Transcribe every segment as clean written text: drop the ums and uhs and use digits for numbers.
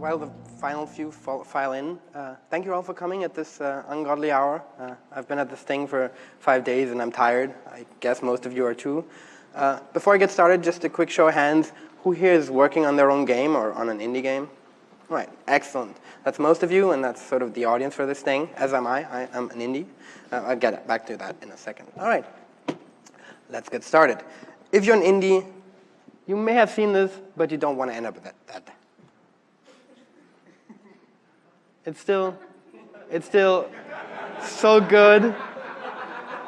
while the final few file in, thank you all for coming at this ungodly hour. I've been at this thing for 5 days and I'm tired. I guess most of you are too. Before I get started, just a quick show of hands. Who here is working on their own game or on an indie game? Right, excellent. That's most of you, and that's sort of the audience for this thing, as am I. I am an indie. I'll get back to that in a second. All right, let's get started. If you're an indie, you may have seen this, but you don't want to end up with that. It's still so good.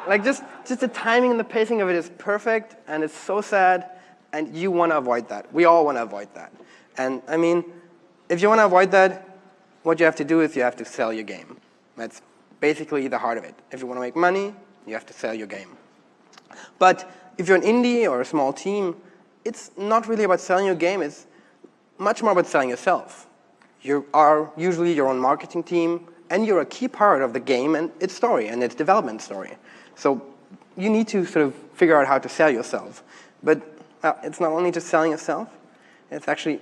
Like just the timing and the pacing of it is perfect, and it's so sad, and you want to avoid that. We all want to avoid that. And I mean, if you want to avoid that, what you have to do is you have to sell your game. That's basically the heart of it. If you want to make money, you have to sell your game. But if you're an indie or a small team, it's not really about selling your game. It's much more about selling yourself. You are usually your own marketing team, and you're a key part of the game and its story and its development story. So you need to sort of figure out how to sell yourself. But it's not only just selling yourself. It's actually,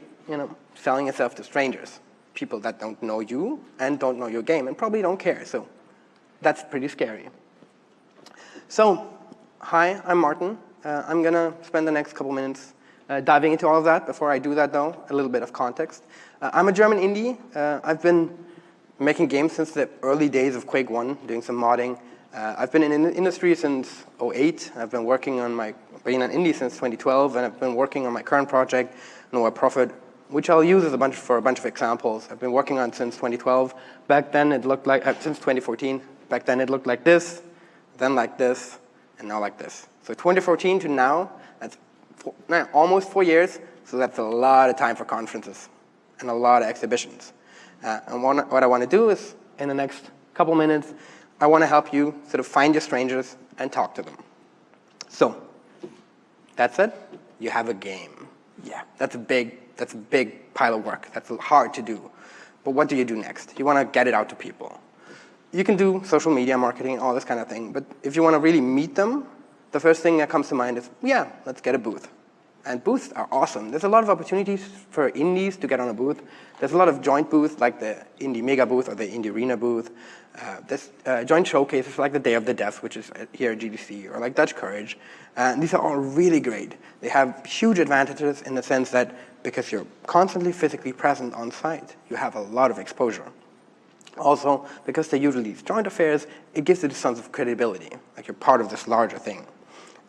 selling yourself to strangers, people that don't know you and don't know your game and probably don't care. So that's pretty scary. So hi, I'm Martin. I'm going to spend the next couple minutes diving into all of that. Before I do that, though, a little bit of context. I'm a German indie. I've been making games since the early days of Quake 1, doing some modding. I've been in the industry since '08. I've been working on being an indie since 2012, and I've been working on my current project, Nowhere Profit, which I'll use as for a bunch of examples. I've been working on since 2012. Back then, it looked like, since 2014. Back then, it looked like this, then like this, and now like this. So 2014 to now, that's almost 4 years, so that's a lot of time for conferences and a lot of exhibitions. And what I want to do is, in the next couple minutes, I want to help you sort of find your strangers and talk to them. So, that's it. You have a game. Yeah, that's a big pile of work. That's hard to do. But what do you do next? You want to get it out to people. You can do social media marketing, all this kind of thing. But if you want to really meet them, the first thing that comes to mind is, yeah, let's get a booth. And booths are awesome. There's a lot of opportunities for indies to get on a booth. There's a lot of joint booths, like the Indie Mega booth or the Indie Arena booth. There's joint showcases like the Day of the Deaf, which is here at GDC, or like Dutch Courage. And these are all really great. They have huge advantages in the sense that because you're constantly physically present on site, you have a lot of exposure. Also, because they're usually these joint affairs, it gives you the sense of credibility, like you're part of this larger thing.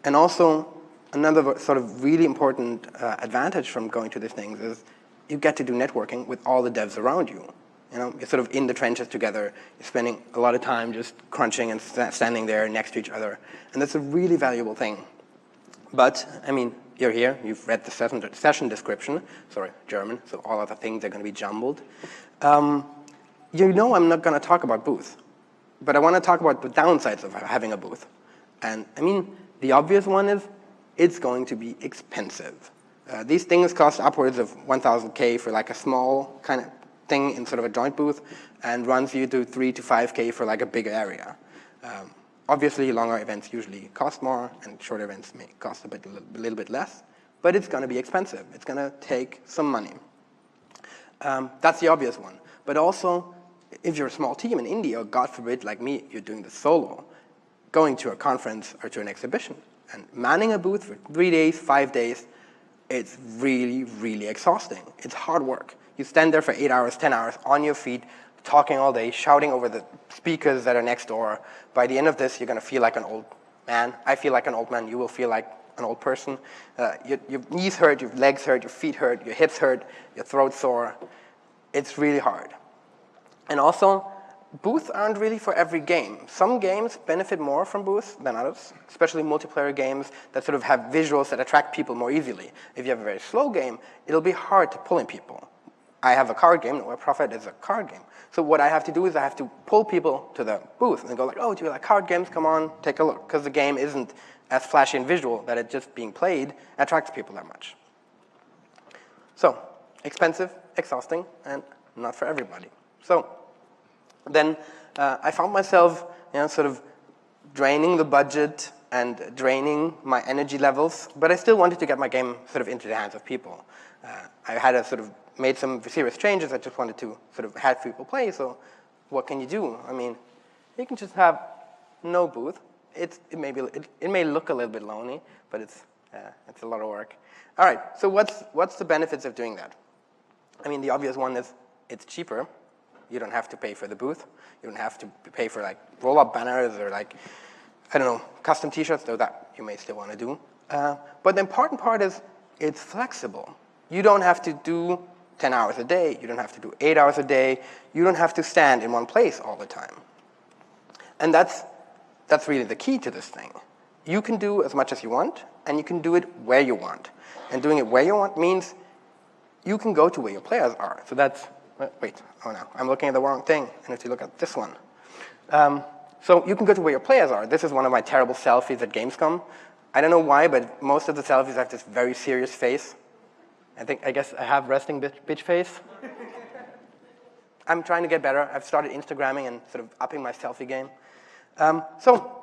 And also, another sort of really important advantage from going to these things is you get to do networking with all the devs around you. You're sort of in the trenches together. You're spending a lot of time just crunching and standing there next to each other. And that's a really valuable thing. But, I mean, you're here. You've read the session description. Sorry, German, so all of the things are going to be jumbled. I'm not going to talk about booths. But I want to talk about the downsides of having a booth. And, I mean, the obvious one is it's going to be expensive. These things cost upwards of 1,000K for like a small kind of thing in sort of a joint booth, and runs you to 3 to 5K for like a bigger area. Obviously, longer events usually cost more, and shorter events may cost a little bit less, but it's going to be expensive. It's going to take some money. That's the obvious one. But also, if you're a small team in India, or God forbid, like me, you're doing this solo, going to a conference or to an exhibition, and manning a booth for 3 days, 5 days, it's really, really exhausting. It's hard work. You stand there for 8 hours, 10 hours on your feet, talking all day, shouting over the speakers that are next door. By the end of this, you're going to feel like an old man. I feel like an old man. You will feel like an old person. Your knees hurt, your legs hurt, your feet hurt, your hips hurt, your throat sore. It's really hard. And also, booths aren't really for every game. Some games benefit more from booths than others, especially multiplayer games that sort of have visuals that attract people more easily. If you have a very slow game, it'll be hard to pull in people. I have a card game, Nowhere Profit is a card game. So what I have to do is I have to pull people to the booth and go like, oh, do you like card games? Come on, take a look. Because the game isn't as flashy and visual that it just being played attracts people that much. So, expensive, exhausting, and not for everybody. So, then I found myself sort of draining the budget and draining my energy levels, but I still wanted to get my game sort of into the hands of people. I had a sort of made some serious changes. I just wanted to sort of have people play, so what can you do? I mean, you can just have no booth. It may look a little bit lonely, but it's a lot of work. All right, so what's the benefits of doing that? I mean, the obvious one is it's cheaper. You don't have to pay for the booth. You don't have to pay for like roll-up banners or like, I don't know, custom t-shirts, though that you may still want to do. But the important part is it's flexible. You don't have to do 10 hours a day. You don't have to do 8 hours a day. You don't have to stand in one place all the time. And that's really the key to this thing. You can do as much as you want, and you can do it where you want. And doing it where you want means you can go to where your players are. So that's, wait, oh no, I'm looking at the wrong thing. And if you look at this one. So you can go to where your players are. This is one of my terrible selfies at Gamescom. I don't know why, but most of the selfies have this very serious face. I guess I have resting bitch face. I'm trying to get better. I've started Instagramming and sort of upping my selfie game. So,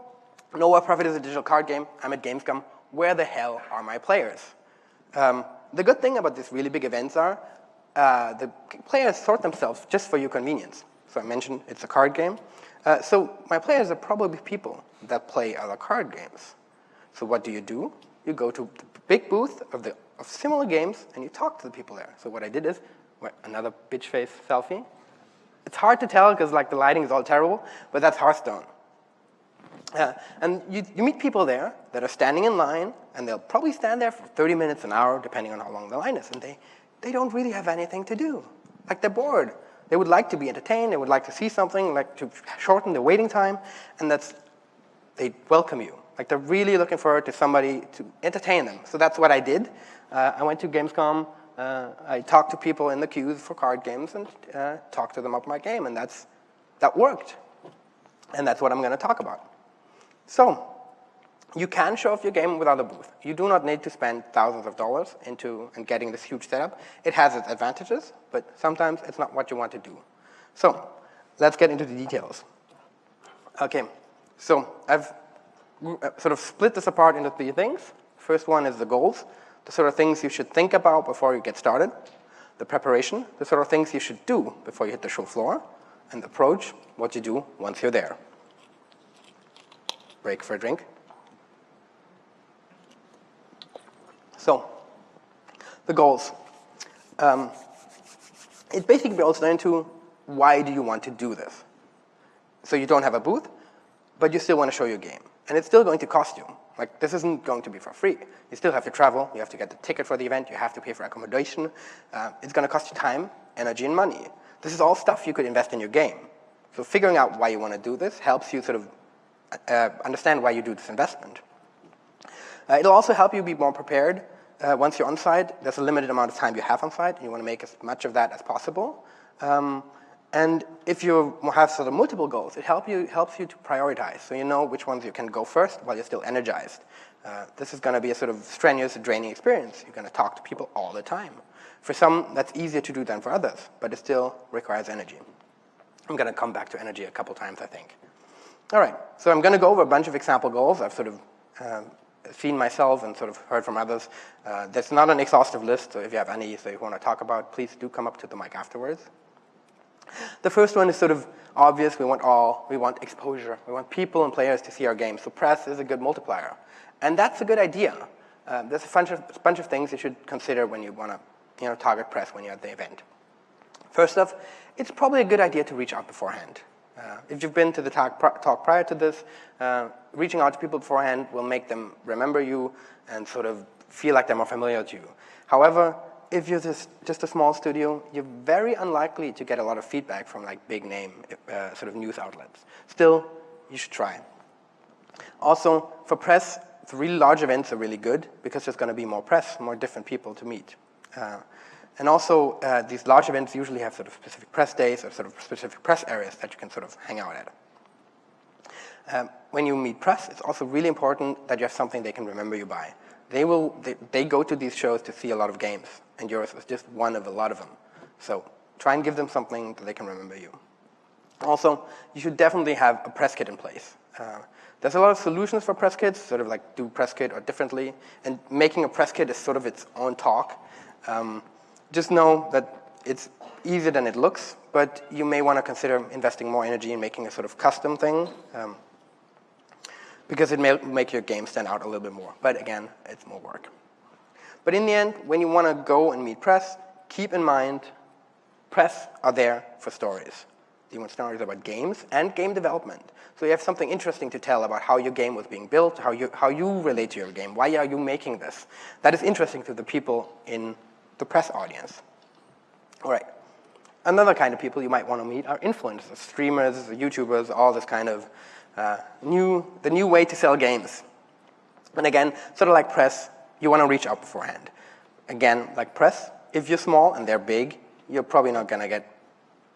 Nowhere Profit is a digital card game. I'm at Gamescom. Where the hell are my players? The good thing about these really big events are the players sort themselves just for your convenience. So I mentioned it's a card game. So my players are probably people that play other card games. So what do? You go to the big booth of similar games and you talk to the people there. So what I did is, another bitch face selfie. It's hard to tell because like the lighting is all terrible, but that's Hearthstone. And you meet people there that are standing in line, and they'll probably stand there for 30 minutes, an hour, depending on how long the line is, and they don't really have anything to do. Like, they're bored. They would like to be entertained. They would like to see something, like to shorten the waiting time, and they welcome you. Like, they're really looking forward to somebody to entertain them. So that's what I did. I went to Gamescom. I talked to people in the queues for card games and talked to them about my game, and that worked. And that's what I'm going to talk about. So, you can show off your game without a booth. You do not need to spend thousands of dollars into and getting this huge setup. It has its advantages, but sometimes it's not what you want to do. So, let's get into the details. Okay, so I've sort of split this apart into 3 things. First one is the goals, the sort of things you should think about before you get started. The preparation, the sort of things you should do before you hit the show floor. And the approach, what you do once you're there. Break for a drink. So, the goals. It basically boils down to, why do you want to do this? So you don't have a booth, but you still want to show your game. And it's still going to cost you. Like, this isn't going to be for free. You still have to travel. You have to get the ticket for the event. You have to pay for accommodation. It's going to cost you time, energy, and money. This is all stuff you could invest in your game. So figuring out why you want to do this helps you sort of understand why you do this investment. It'll also help you be more prepared once you're on site. There's a limited amount of time you have on site, and you want to make as much of that as possible. And if you have sort of multiple goals, it helps you to prioritize, so you know which ones you can go first while you're still energized. This is going to be a sort of strenuous, draining experience. You're going to talk to people all the time. For some, that's easier to do than for others, but it still requires energy. I'm going to come back to energy a couple times, I think. All right, so I'm going to go over a bunch of example goals I've sort of seen myself and sort of heard from others. There's not an exhaustive list, so if you have any that you want to talk about, please do come up to the mic afterwards. The first one is sort of obvious. We want exposure. We want people and players to see our game. So press is a good multiplier. And that's a good idea. There's a bunch of things you should consider when you want to target press when you're at the event. First off, it's probably a good idea to reach out beforehand. If you've been to the talk prior to this, reaching out to people beforehand will make them remember you and sort of feel like they're more familiar with you. However, if you're just a small studio, you're very unlikely to get a lot of feedback from like big name sort of news outlets. Still, you should try. Also, for press, the really large events are really good because there's going to be more press, more different people to meet. And also, these large events usually have sort of specific press days or sort of specific press areas that you can sort of hang out at. When you meet press, it's also really important that you have something they can remember you by. They go to these shows to see a lot of games, and yours is just one of a lot of them. So try and give them something that they can remember you. Also, you should definitely have a press kit in place. There's a lot of solutions for press kits, sort of like do press kit or differently, and making a press kit is sort of its own talk. Just know that it's easier than it looks, but you may want to consider investing more energy in making a sort of custom thing, because it may make your game stand out a little bit more. But again, it's more work. But in the end, when you want to go and meet press, keep in mind, press are there for stories. You want stories about games and game development. So you have something interesting to tell about how your game was being built, how you relate to your game, why are you making this. That is interesting to the people in the press audience. All right. Another kind of people you might want to meet are influencers, streamers, YouTubers, all this kind of the new way to sell games. And again, sort of like press, you want to reach out beforehand. Again, like press, if you're small and they're big, you're probably not going to get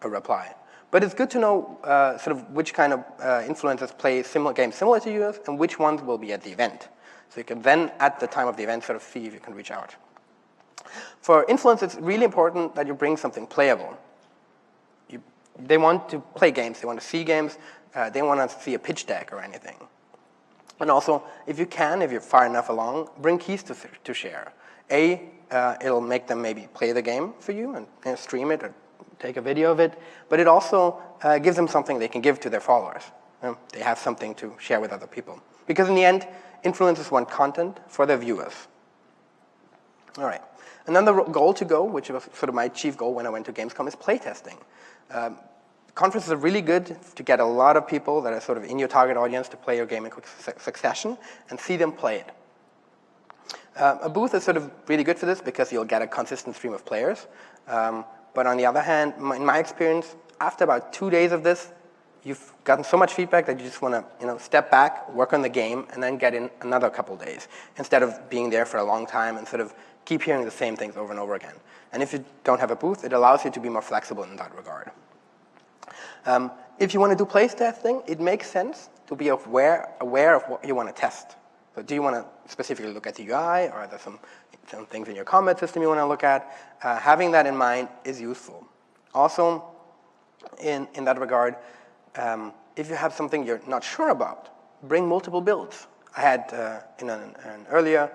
a reply. But it's good to know sort of which kind of influencers play games similar to yours and which ones will be at the event. So you can then, at the time of the event, sort of see if you can reach out. For influencers, it's really important that you bring something playable. They want to play games. They want to see games. They want to see a pitch deck or anything. And also, if you can, if you're far enough along, bring keys to share. It'll make them maybe play the game for you and stream it or take a video of it. But it also gives them something they can give to their followers. They have something to share with other people. Because in the end, influencers want content for their viewers. All right. Another goal to go, which was sort of my chief goal when I went to Gamescom, is playtesting. Conferences are really good to get a lot of people that are sort of in your target audience to play your game in quick succession and see them play it. A booth is sort of really good for this because you'll get a consistent stream of players. But on the other hand, in my experience, after about 2 days of this, you've gotten so much feedback that you just want to step back, work on the game, and then get in another couple days instead of being there for a long time and sort of keep hearing the same things over and over again. And if you don't have a booth, it allows you to be more flexible in that regard. If you want to do place testing, it makes sense to be aware of what you want to test. So do you want to specifically look at the UI, or are there some things in your combat system you want to look at? Having that in mind is useful. Also, in that regard, if you have something you're not sure about, bring multiple builds. I had in an earlier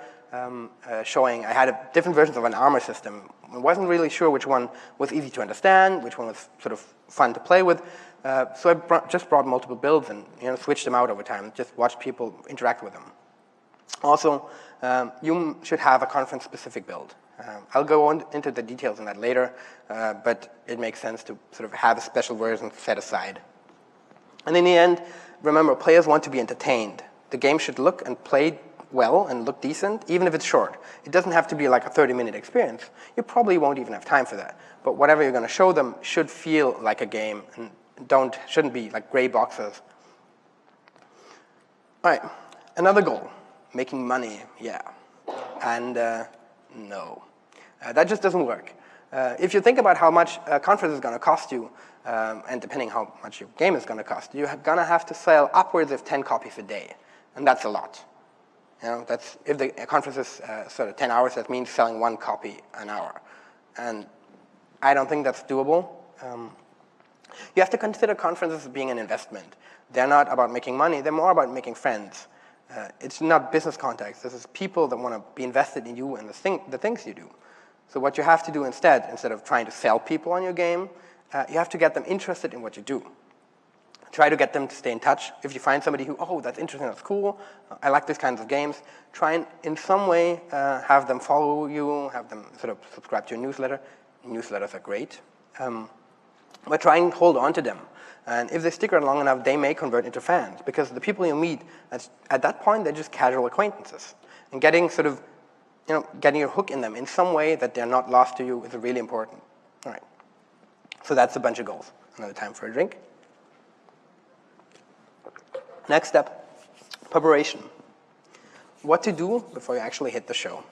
showing, I had different versions of an armor system. I wasn't really sure which one was easy to understand, which one was sort of fun to play with. So I just brought multiple builds and switched them out over time, just watched people interact with them. Also, you should have a conference-specific build. I'll go into the details on that later, but it makes sense to sort of have a special version set aside. And in the end, remember, players want to be entertained. The game should look and play well and look decent, even if it's short. It doesn't have to be like a 30-minute experience. You probably won't even have time for that. But whatever you're going to show them should feel like a game and shouldn't be like gray boxes. All right, another goal, making money, yeah. And no, that just doesn't work. If you think about how much a conference is going to cost you, and depending how much your game is going to cost, you're going to have to sell upwards of 10 copies a day, and that's a lot. That's if the conference is sort of 10 hours, that means selling 1 copy an hour, and I don't think that's doable. You have to consider conferences as being an investment. They're not about making money; they're more about making friends. It's not business contacts. This is people that want to be invested in you and the things you do. So what you have to do instead of trying to sell people on your game, you have to get them interested in what you do. Try to get them to stay in touch. If you find somebody who, oh, that's interesting, that's cool, I like these kinds of games, try and in some way have them follow you, have them sort of subscribe to your newsletter. Newsletters are great. But try and hold on to them. And if they stick around long enough, they may convert into fans, because the people you meet, at that point, they're just casual acquaintances. And getting your hook in them in some way that they're not lost to you is really important. All right. So that's a bunch of goals. Another time for a drink. Next step, preparation. What to do before you actually hit the show.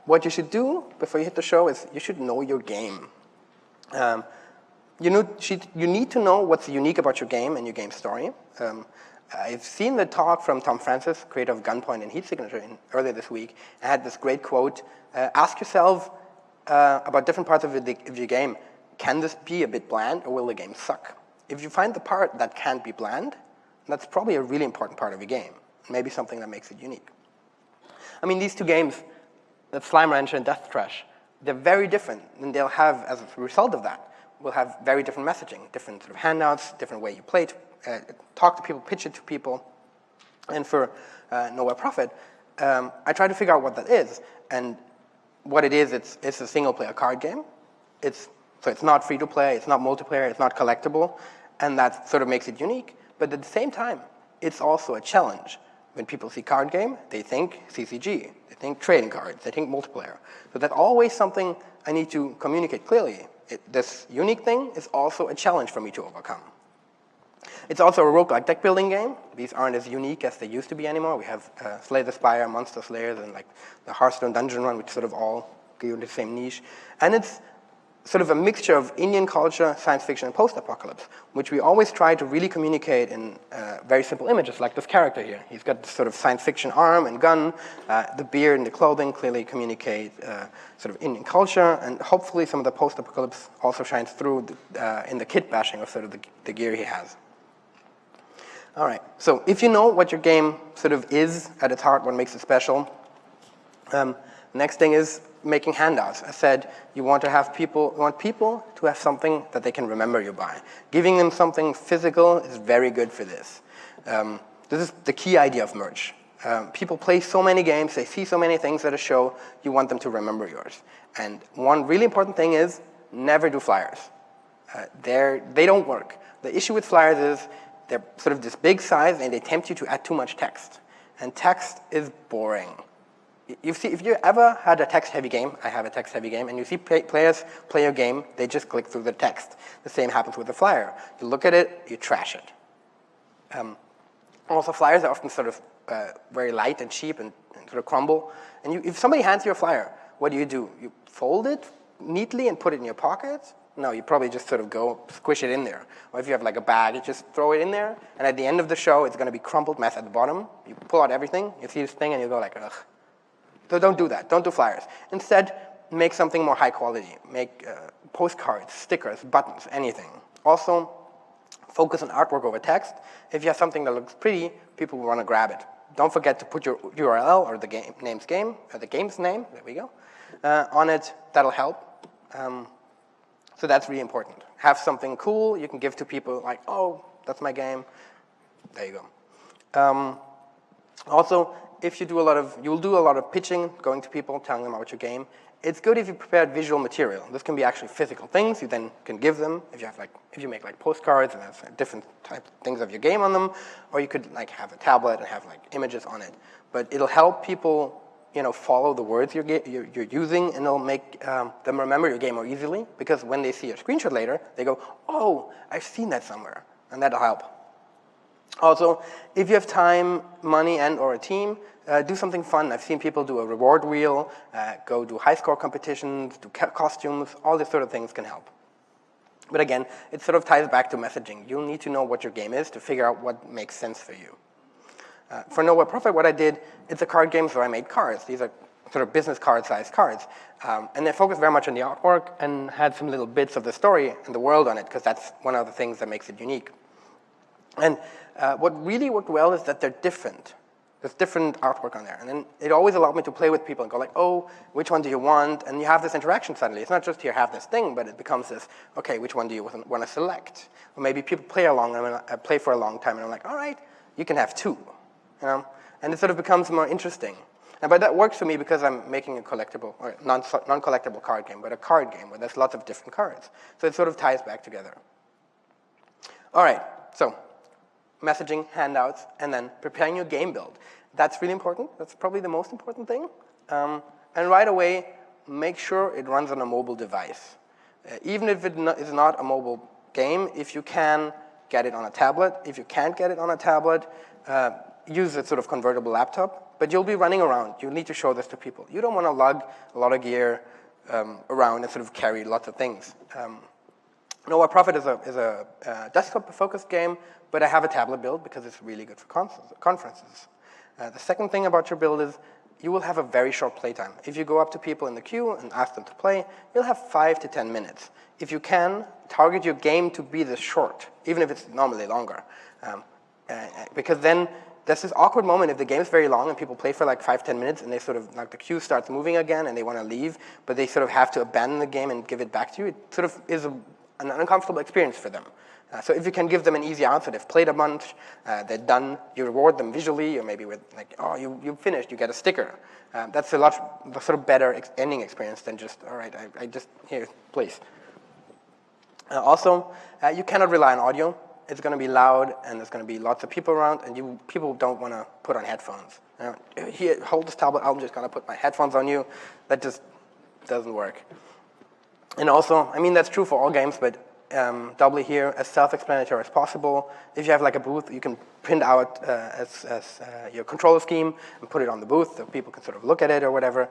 What you should do before you hit the show is you should know your game. You need to know what's unique about your game and your game story. I've seen the talk from Tom Francis, creator of Gunpoint and Heat Signature, earlier this week. I had this great quote. Ask yourself about different parts of your game. Can this be a bit bland, or will the game suck? If you find the part that can't be bland, that's probably a really important part of your game. Maybe something that makes it unique. I mean, these two games, the Slime Rancher and Death Trash, they're very different, and they'll have, as a result of that, will have very different messaging, different sort of handouts, different way you play, talk to people, pitch it to people. And for Nowhere Profit, I try to figure out what that is. And what it is, it's a single-player card game. So it's not free-to-play, it's not multiplayer, it's not collectible, and that sort of makes it unique. But at the same time, it's also a challenge. When people see card game, they think CCG, they think trading cards, they think multiplayer. So that's always something I need to communicate clearly. This unique thing is also a challenge for me to overcome. It's also a roguelike deck building game. These aren't as unique as they used to be anymore. We have Slay the Spire, Monster Slayers, and like the Hearthstone Dungeon Run, which sort of all go into the same niche. And it's sort of a mixture of Indian culture, science fiction, and post-apocalypse, which we always try to really communicate in very simple images, like this character here. He's got this sort of science fiction arm and gun. The beard and the clothing clearly communicate sort of Indian culture, and hopefully some of the post-apocalypse also shines through in the kit bashing of sort of the gear he has. All right, so if you know what your game sort of is at its heart, what makes it special, next thing is making handouts. I said you want people to have something that they can remember you by. Giving them something physical is very good for this. This is the key idea of merch. People play so many games, they see so many things at a show, you want them to remember yours. And one really important thing is never do flyers. They don't work. The issue with flyers is they're sort of this big size and they tempt you to add too much text. And text is boring. If you ever had a text-heavy game, I have a text-heavy game, and you see players play a game, they just click through the text. The same happens with the flyer. You look at it, you trash it. Also, flyers are often sort of very light and cheap and sort of crumble. And if somebody hands you a flyer, what do? You fold it neatly and put it in your pocket? No, you probably just sort of go squish it in there. Or if you have like a bag, you just throw it in there, and at the end of the show, it's going to be crumpled mess at the bottom. You pull out everything, you see this thing, and you go like, ugh. So don't do that. Don't do flyers. Instead, make something more high quality. Make postcards, stickers, buttons, anything. Also, focus on artwork over text. If you have something that looks pretty, people will want to grab it. Don't forget to put your URL or the game's name, there we go, on it. That'll help. So that's really important. Have something cool you can give to people like, oh, that's my game. There you go. Also, if you'll do a lot of pitching, going to people, telling them about your game. It's good if you prepared visual material. This can be actually physical things you then can give them. If you make like postcards and have different types of things of your game on them, or you could like have a tablet and have like images on it. But it'll help people, follow the words you're using, and it'll make them remember your game more easily. Because when they see a screenshot later, they go, "Oh, I've seen that somewhere," and that'll help. Also, if you have time, money, and/or a team, do something fun. I've seen people do a reward wheel, go do high score competitions, do costumes. All these sort of things can help. But again, it sort of ties back to messaging. You'll need to know what your game is to figure out what makes sense for you. For Nowhere Profit, what I did, it's a card game, so I made cards. These are sort of business card-sized cards. And they focused very much on the artwork and had some little bits of the story and the world on it, because that's one of the things that makes it unique. And what really worked well is that they're different. There's different artwork on there. And then it always allowed me to play with people and go like, oh, which one do you want? And you have this interaction suddenly. It's not just here, have this thing, but it becomes this, okay, which one do you want to select? Or maybe people play play for a long time, and I'm like, all right, you can have two. And it sort of becomes more interesting. But that works for me because I'm making a collectible, or non-collectible card game, but a card game where there's lots of different cards. So it sort of ties back together. All right, so messaging, handouts, and then preparing your game build. That's really important. That's probably the most important thing. And right away, make sure it runs on a mobile device. Even if it is not a mobile game, if you can get it on a tablet. If you can't get it on a tablet, use a sort of convertible laptop. But you'll be running around. You need to show this to people. You don't want to lug a lot of gear around and sort of carry lots of things. Nowhere Profit is a desktop-focused game, but I have a tablet build because it's really good for conferences. The second thing about your build is you will have a very short playtime. If you go up to people in the queue and ask them to play, you'll have 5 to 10 minutes. If you can, target your game to be this short, even if it's normally longer. Because then there's this awkward moment if the game's very long and people play for like 5-10 minutes and they sort of, like the queue starts moving again and they want to leave, but they sort of have to abandon the game and give it back to you. It sort of is an uncomfortable experience for them. So if you can give them an easy answer, they've played a bunch, they're done, you reward them visually, or maybe with like, oh, you finished, you get a sticker. That's a lot sort of better ending experience than just, all right, I just, here, please. Also, you cannot rely on audio. It's going to be loud, and there's going to be lots of people around, and people don't want to put on headphones. Here, hold this tablet, I'm just going to put my headphones on you. That just doesn't work. And also, I mean, that's true for all games, but doubly here, as self-explanatory as possible. If you have like a booth, you can print out your controller scheme and put it on the booth so people can sort of look at it or whatever.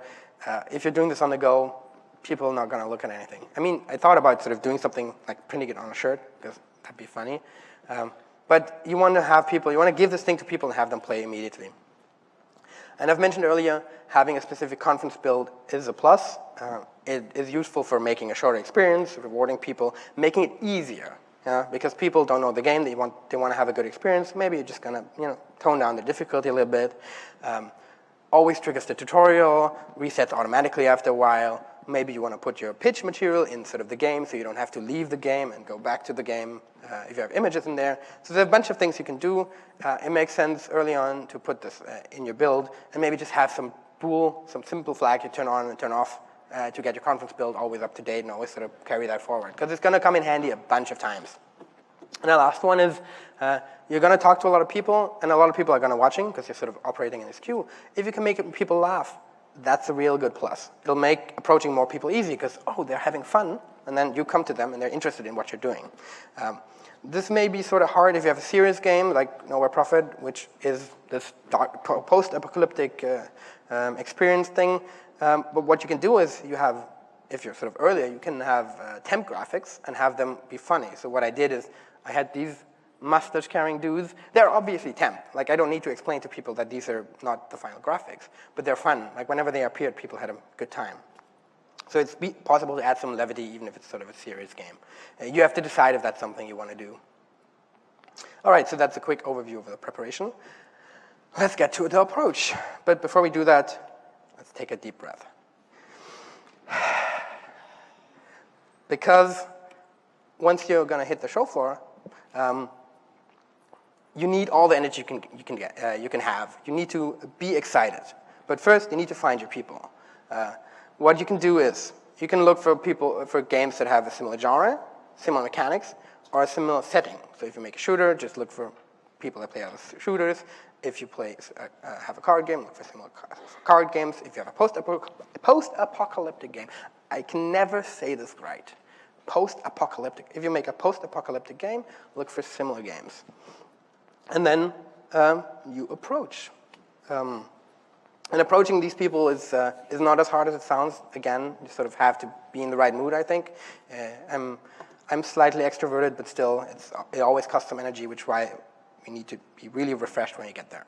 If you're doing this on the go, people are not going to look at anything. I mean, I thought about sort of doing something like printing it on a shirt, because that'd be funny. But you want to have people, you want to give this thing to people and have them play immediately. And I've mentioned earlier, having a specific conference build is a plus. It is useful for making a shorter experience, rewarding people, making it easier. Because people don't know the game, they want to have a good experience. Maybe you're just going to tone down the difficulty a little bit. Always triggers the tutorial, resets automatically after a while. Maybe you want to put your pitch material in sort of the game so you don't have to leave the game and go back to the game if you have images in there. So there's a bunch of things you can do. It makes sense early on to put this in your build and maybe just have some simple flag you turn on and turn off to get your conference build always up to date and always sort of carry that forward, because it's going to come in handy a bunch of times. And the last one is you're going to talk to a lot of people, and a lot of people are going to watching because you're sort of operating in this queue. If you can make people laugh, that's a real good plus. It'll make approaching more people easy because, oh, they're having fun, and then you come to them and they're interested in what you're doing. This may be sort of hard if you have a serious game like Nowhere Profit, which is this dark, post-apocalyptic experience thing. But what you can do is you have, if you're sort of earlier, you can have temp graphics and have them be funny. So what I did is I had these mustache-carrying dudes. They're obviously temp. Like, I don't need to explain to people that these are not the final graphics, but they're fun. Like, whenever they appeared, people had a good time. So it's possible to add some levity even if it's sort of a serious game. You have to decide if that's something you want to do. All right, so that's a quick overview of the preparation. Let's get to the approach. But before we do that, let's take a deep breath. Because once you're going to hit the show floor, you need all the energy you can have. You need to be excited. But first, you need to find your people. What you can do is you can look for games that have a similar genre, similar mechanics, or a similar setting. So if you make a shooter, just look for people that play other shooters. If you have a card game, look for similar card games. If you have a post-apocalyptic game, I can never say this right. Post-apocalyptic. If you make a post-apocalyptic game, look for similar games. And then you approach. And approaching these people is not as hard as it sounds. Again, you sort of have to be in the right mood, I think. I'm slightly extroverted, but still, it always costs some energy, which is why you need to be really refreshed when you get there.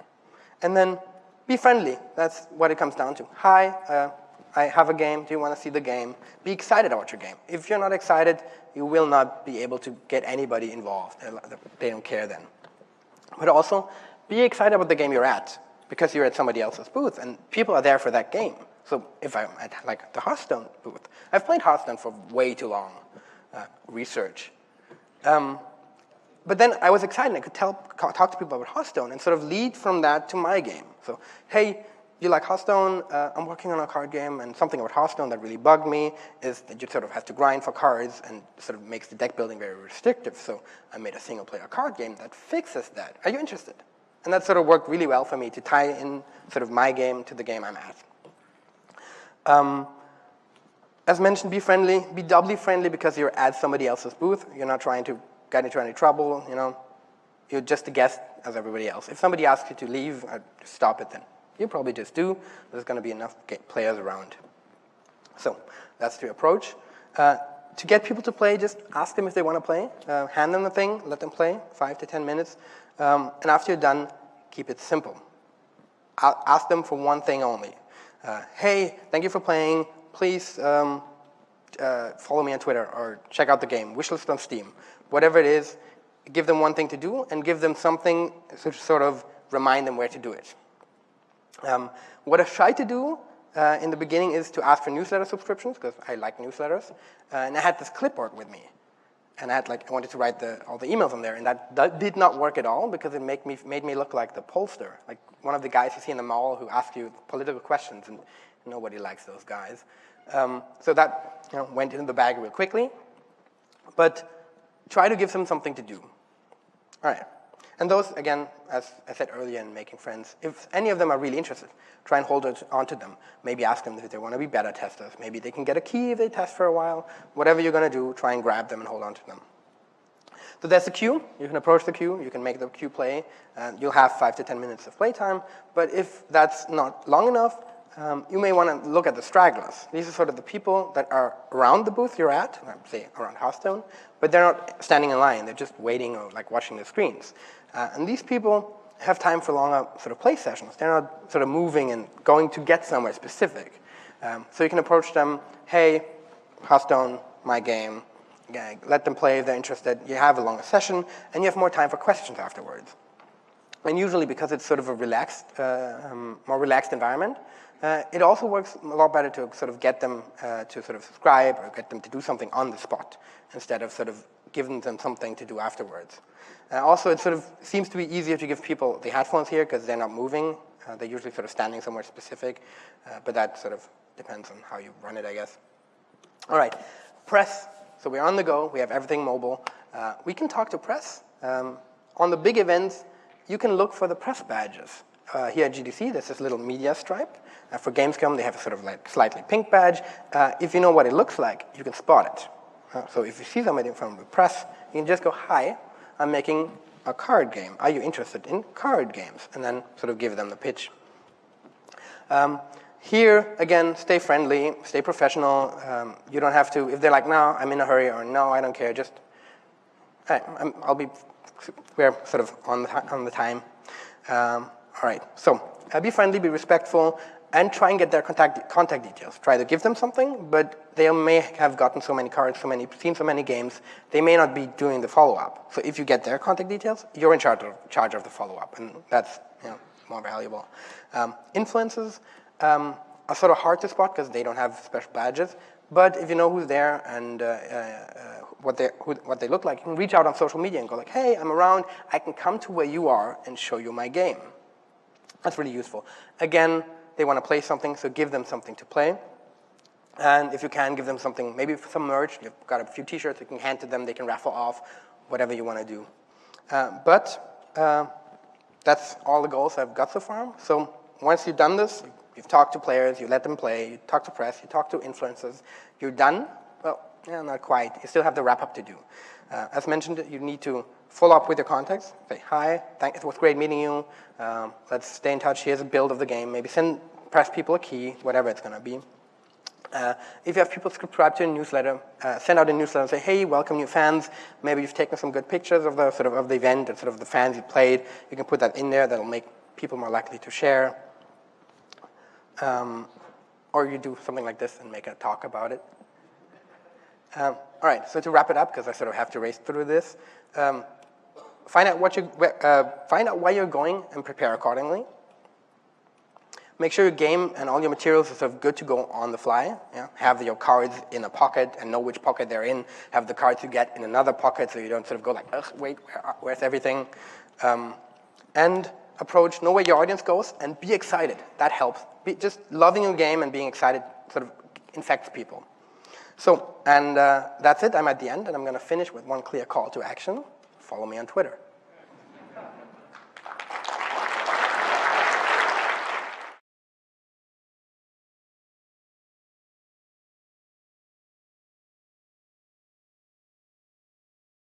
And then be friendly. That's what it comes down to. Hi, I have a game. Do you want to see the game? Be excited about your game. If you're not excited, you will not be able to get anybody involved. They don't care then. But also, be excited about the game you're at, because you're at somebody else's booth, and people are there for that game. So if I'm at like the Hearthstone booth, I've played Hearthstone for way too long, research. But then I was excited. I could talk to people about Hearthstone and sort of lead from that to my game. So, hey, you like Hearthstone? I'm working on a card game, and something about Hearthstone that really bugged me is that you sort of have to grind for cards and sort of makes the deck building very restrictive. So I made a single-player card game that fixes that. Are you interested? And that sort of worked really well for me to tie in sort of my game to the game I'm at. As mentioned, be friendly. Be doubly friendly because you're at somebody else's booth. You're not trying to get into any trouble, you know. You're just a guest as everybody else. If somebody asks you to leave or stop it, then you probably just do. There's going to be enough players around. So that's the approach. To get people to play, just ask them if they want to play. Hand them the thing, let them play, 5 to 10 minutes. And after you're done, keep it simple. Ask them for one thing only. Hey, thank you for playing. Please follow me on Twitter or check out the game. Wishlist on Steam. Whatever it is, give them one thing to do and give them something to sort of remind them where to do it. What I tried to do in the beginning is to ask for newsletter subscriptions, because I like newsletters. And I had this clipboard with me. And I wanted to write all the emails on there. And that did not work at all, because it made me look like the pollster, like one of the guys you see in the mall who ask you political questions, and nobody likes those guys. So that went into the bag real quickly. But try to give them something to do. All right. And those, again, as I said earlier in making friends, if any of them are really interested, try and hold on to them. Maybe ask them if they want to be beta testers. Maybe they can get a key if they test for a while. Whatever you're going to do, try and grab them and hold on to them. So there's the queue. You can approach the queue. You can make the queue play. You'll have 5 to 10 minutes of playtime. But if that's not long enough, you may want to look at the stragglers. These are sort of the people that are around the booth you're at, say around Hearthstone, but they're not standing in line. They're just waiting or like watching the screens. And these people have time for longer sort of play sessions. They're not sort of moving and going to get somewhere specific. So you can approach them, hey, Hearthstone, my game. Let them play if they're interested. You have a longer session, and you have more time for questions afterwards. And usually, because it's sort of a relaxed, more relaxed environment, it also works a lot better to sort of get them to sort of subscribe or get them to do something on the spot instead of sort of giving them something to do afterwards. Also, it sort of seems to be easier to give people the headphones here because they're not moving. They're usually sort of standing somewhere specific, but that sort of depends on how you run it, I guess. All right, press. So we're on the go. We have everything mobile. We can talk to press. On the big events, you can look for the press badges. Here at GDC, there's this little media stripe. For Gamescom, they have a sort of like slightly pink badge. If you know what it looks like, you can spot it. So if you see somebody from the press, you can just go, hi, I'm making a card game. Are you interested in card games? And then sort of give them the pitch. Here, again, stay friendly, stay professional. You don't have to, if they're like, no, I'm in a hurry, or no, I don't care, just, we're sort of on the time. All right, so be friendly, be respectful, and try and get their contact details. Try to give them something, but they may have gotten so many cards, seen so many games, they may not be doing the follow-up. So if you get their contact details, you're in charge of the follow-up, and that's more valuable. Influencers are sort of hard to spot because they don't have special badges, but if you know who's there and what they look like, you can reach out on social media and go like, hey, I'm around, I can come to where you are and show you my game. That's really useful. Again, they want to play something, so give them something to play. And if you can, give them something, maybe some merch. You've got a few t-shirts you can hand to them, they can raffle off, whatever you want to do. That's all the goals I've got so far. So once you've done this, you've talked to players, you let them play, you talk to press, you talk to influencers, you're done? Well, yeah, not quite. You still have the wrap-up to do. As mentioned, you need to follow up with your contacts. Say, hi, it was great meeting you. Let's stay in touch. Here's a build of the game. Maybe send press people a key, whatever it's going to be. If you have people subscribe to a newsletter, send out a newsletter and say, hey, welcome new fans. Maybe you've taken some good pictures of the of the event and sort of the fans you played. You can put that in there. That'll make people more likely to share. Or you do something like this and make a talk about it. All right, so to wrap it up, because I sort of have to race through this, find out why you're going and prepare accordingly. Make sure your game and all your materials are sort of good to go on the fly. Yeah? Have your cards in a pocket and know which pocket they're in. Have the cards you get in another pocket so you don't sort of go like, ugh, wait, where's everything? And approach, know where your audience goes, and be excited. That helps. Just loving your game and being excited sort of infects people. So, and that's it. I'm at the end, and I'm going to finish with one clear call to action. Follow me on Twitter.